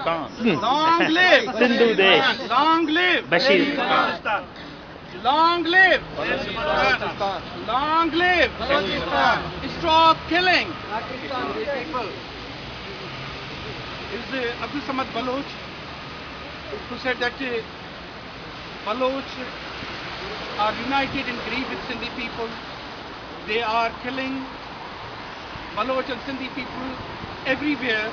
Khan. Long live Sindhu Desh. Long live Bashir Khan. Long live Long live Stop killing. Is Abdul Samad Baloch who said that Baloch are united in grief with Sindhi people. They are killing Baloch and Sindhi people everywhere.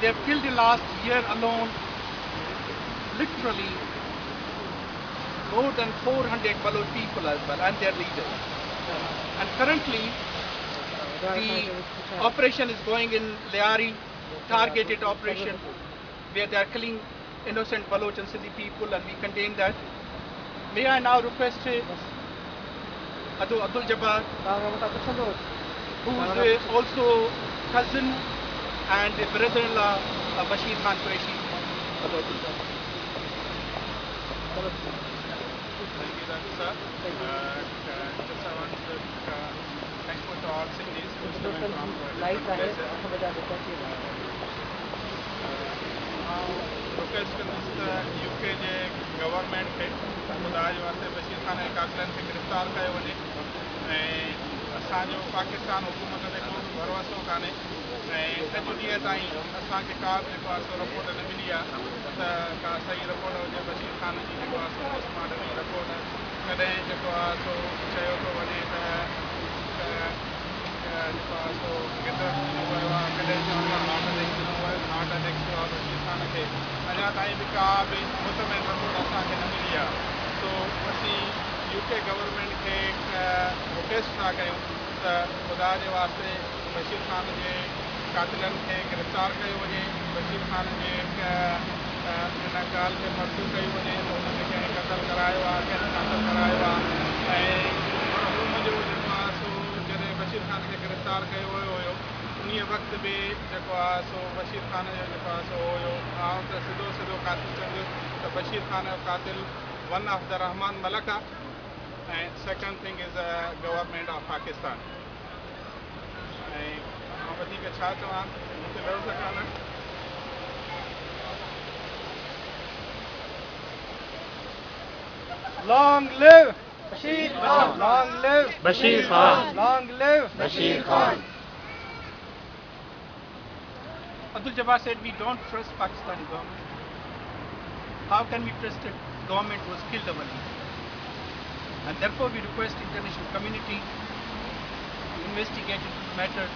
They have killed in last year alone, literally, more than 400 Baloch people as well, and their leaders. And currently, the operation is going in Liari, targeted operation, where they are killing innocent Baloch and Sindhi people, and we condemn that. May I now request Abdul Jabbar, who is also cousin and brother-in-law of Bashir Khan Qureshi. Thank you, Dr. Sir. Just I want to thank you to all Sindhis who is coming from different places. Now, request Mr. UK J government खे ख़ुदा जे वास्ते बशीर खान ऐं कातिलनि खे गिरफ़्तार कयो वञे ऐं असांजो पाकिस्तान हुकूमत ते को बि भरोसो कान्हे ऐं अॼु ॾींहं ताईं असांखे का बि जेको आहे सो रिपोर्ट न मिली आहे त का सही रिपोर्ट हुजे बशीर खान जी जेको आहे सो पोस्टमार्टम जी रिपोर्ट कॾहिं जेको आहे सो चयो थो वञे त जेको आहे सो गिदड़ ॾिनो वियो आहे कॾहिं चवनि था हार्ट अटैक ॾिनो वियो हार्ट अटैक थियो आहे बशीर खान खे अञा ताईं बि का बि मुतमिन रिपोर्ट असांखे न मिली आहे सो असीं UK गवर्नमेंट खे रिक्वेस्ट था कयूं त ख़ुदा जे वास्ते बशीर खान जे कातिलनि खे गिरफ़्तार कयो वञे बशीर खान जे हिन ॻाल्हि खे मर्ज़ू कई वञे त हुनखे कंहिं क़तल करायो आहे कंहिं क़तल करायो आहे ऐं मरहूम जो जेको आहे सो जॾहिं बशीर खान खे गिरफ़्तार कयो वियो हुयो उन वक़्तु बि जेको आहे सो बशीर खान जो जेको आहे सो हुयो आउं त सिधो कातिल चवंदुसि त बशीर खान जो कातिल वन ऑफ द रहमान मलक आहे ऐं second thing is government of Pakistan ऐं मां वधीक छा चवां मूंखे लफ़्ज़ कान Long live Bashir Khan! Long live Bashir Khan! Long live Bashir Khan! Abdul Jabbar said we don't trust Pakistani government. How can we trust a government who has killed our leader? And therefore we request international community to investigate into the matter.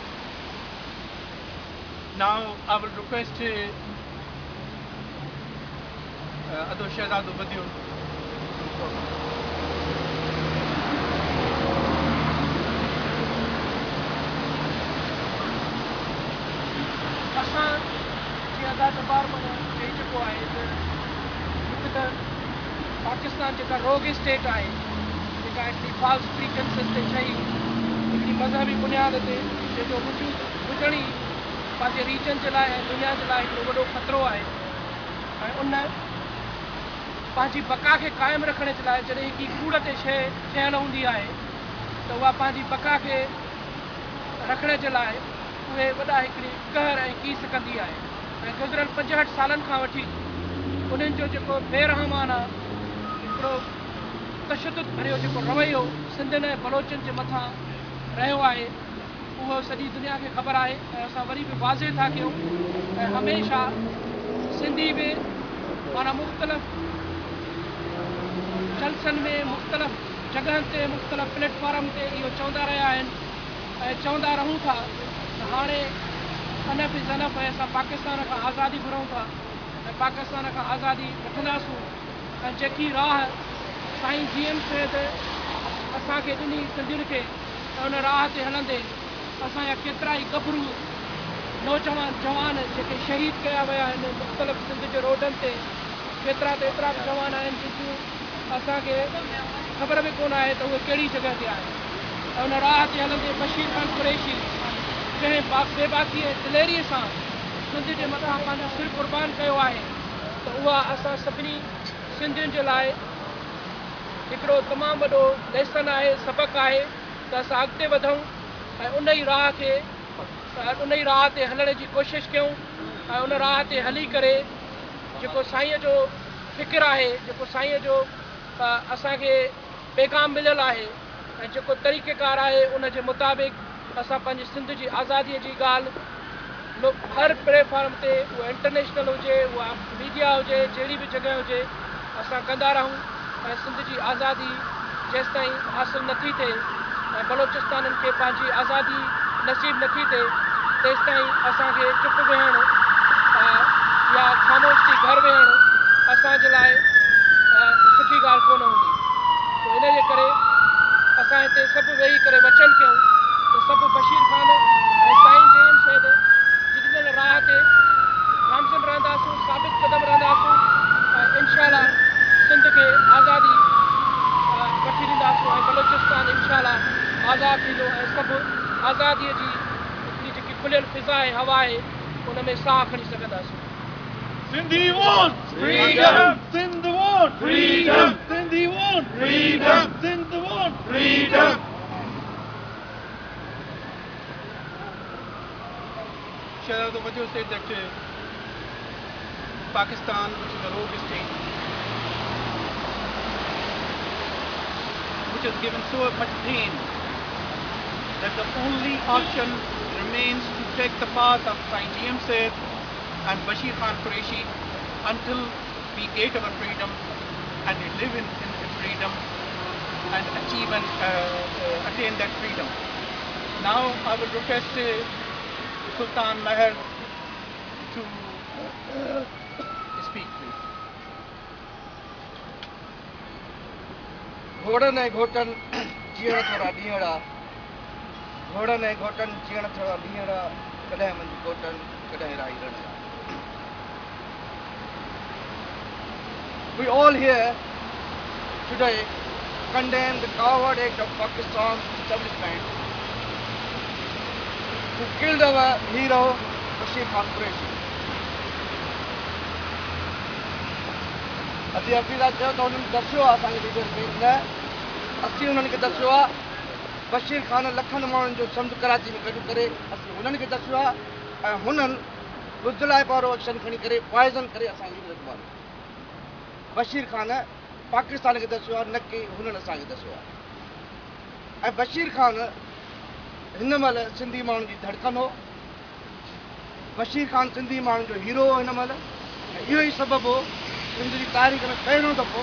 Now I will request Adil Shahzad Ubadiyu. असां जीअं अदा जबार माना चई चुको आहे त हिकु त पाकिस्तान जेका रोग स्टेट आहे जेका हिकिड़ी फॉल्स प्रीकंसेस ते ठही हिकिड़ी मज़हबी बुनियाद ते जेको हुजण ई पंहिंजे रीजन जे लाइ ऐं दुनिया जे लाइ हिकिड़ो वॾो ख़तरो आहे ऐं उन पंहिंजी बका खे क़ाइमु रखण जे लाइ जॾहिं हिकिड़ी कूड़ ते शइ ठहियलु हूंदी आहे त उहा पंहिंजी बका खे रखण जे लाइ उहे वॾा हिकिड़ी कहर ऐं कीस कंदी आहे ऐं गुज़िरियल 65 सालनि खां वठी उन्हनि जो जेको बेरहमाना हिकिड़ो तशदुद भरियो जेको रवैयो सिंधियुनि ऐं बलोचनि जे मथां रहियो आहे उहो सॼी दुनिया खे ख़बर आहे ऐं असां वरी बि वाज़े था कयूं ऐं हमेशह सिंधी बि माना मुख़्तलिफ़ जलसनि में मुख़्तलिफ़ जॻहनि ते मुख़्तलिफ़ प्लेटफॉर्म ते इहो चवंदा रहिया आहिनि ऐं चवंदा रहूं था त हाणे अनफ़ इज़ अनफ़ ऐं असां पाकिस्तान खां आज़ादी घुरूं था ऐं पाकिस्तान खां आज़ादी वठंदासूं ऐं जेकी राह साईं GM साहिब असांखे ॾिनी सिंधियुनि खे ऐं उन राह ते हलंदे असांजा केतिरा ई गभरू नौजवान जवान जेके शहीद कया विया आहिनि मुख़्तलिफ़ सिंध जे रोडनि ते केतिरा त एतिरा बि जवान आहिनि जिन असांखे ख़बर बि कोन आहे त उहे कहिड़ी जॻह ते आहे ऐं उन राह ते हलंदे बशीर खान कुरैशी जंहिं बेबाकी ऐं दिलेरीअ सां सिंध जे मथां पंहिंजो सिर क़ुर्बान कयो आहे त उहा असां सभिनी सिंधियुनि जे लाइ हिकिड़ो तमामु वॾो लेसन आहे सबक़ु आहे त असां अॻिते वधूं ऐं उन ई राह खे उन ई राह ते हलण जी कोशिशि कयूं ऐं उन राह ते हली करे जेको साईंअ जो फ़िक्र आहे, जेको साईंअ जो असांखे पैगाम मिलियल आहे ऐं जेको तरीक़ेकार आहे उन जे मुताबिक़ असां पंहिंजी सिंध जी आज़ादीअ जी ॻाल्हि हर प्लेटफॉर्म ते, उहा इंटरनेशनल हुजे, उहा मीडिया हुजे, जहिड़ी बि जॻह हुजे, असां कंदा रहूं ऐं सिंध जी आज़ादी जेसि ताईं हासिलु नथी थिए ऐं बलोचिस्ताननि खे पंहिंजी आज़ादी नसीब नथी थिए तेसि ताईं असांखे चुप वेहणु या ख़ामोश थी घर वेहणु असांजे लाइ सुठी ॻाल्हि कोन हूंदी। त इन जे करे असां हिते सभु वेही करे वचन कयूं त सभु बशीर ख़ान ऐं साईं जेम सैद जिन राह ते गामज़न रहंदासूं, साबित क़दम रहंदासूं ऐं इनशाला सिंध खे आज़ादी वठी ॾींदासूं ऐं बलोचिस्तान इनशाला आज़ादु थींदो ऐं सभु आज़ादीअ जी हिकिड़ी जेकी खुलियल फिज़ा आहे, हवा आहे, उन में साह खणी सघंदासीं। Sindhi want freedom. Sindh want freedom. Sindhi want freedom. Sindh want freedom. Shahzad Wajid said that Pakistan, which is a rogue state, which has given so much pain, that the only option remains to take the path of Saint James Said and Bashir Khan Qureshi until we get our freedom and live in freedom and achieve and attain that freedom. Now I will request Sultan Meher to speak, please. घोड़न ऐं घोटन जीअण थोरा ॾींहड़ा, घोड़न ऐं घोटन जीअण थोरा ॾींहड़ा, कॾहिं मुंहिंजी घोटन कॾहिं राई रण। We all here today condemn the coward act of Pakistan's establishment who killed our hero Bashir Khan Qureshi. असीं अफ़ीज़ा चयो त उन्हनि दसियो आहे असांखे लीडर खे, न असीं उन्हनि खे दसियो आहे बशीर ख़ान लखनि माण्हुनि जो समुझ कराची में गॾु करे असीं हुननि खे दसियो आहे ऐं हुननि बुज़दिलाए वारो एक्शन खणी करे पॉइज़न करे असांखे मारियो। बशीर ख़ान पाकिस्तान खे दसियो आहे, न की हुननि असांखे दसियो आहे। ऐं बशीर ख़ान हिन महिल सिंधी माण्हुनि जी धड़कन हो, बशीर ख़ान सिंधी माण्हुनि जो हीरो हो हिन महिल, ऐं इहो ई सबबु हो सिंध जी तारीख़ में पहिरियों दफ़ो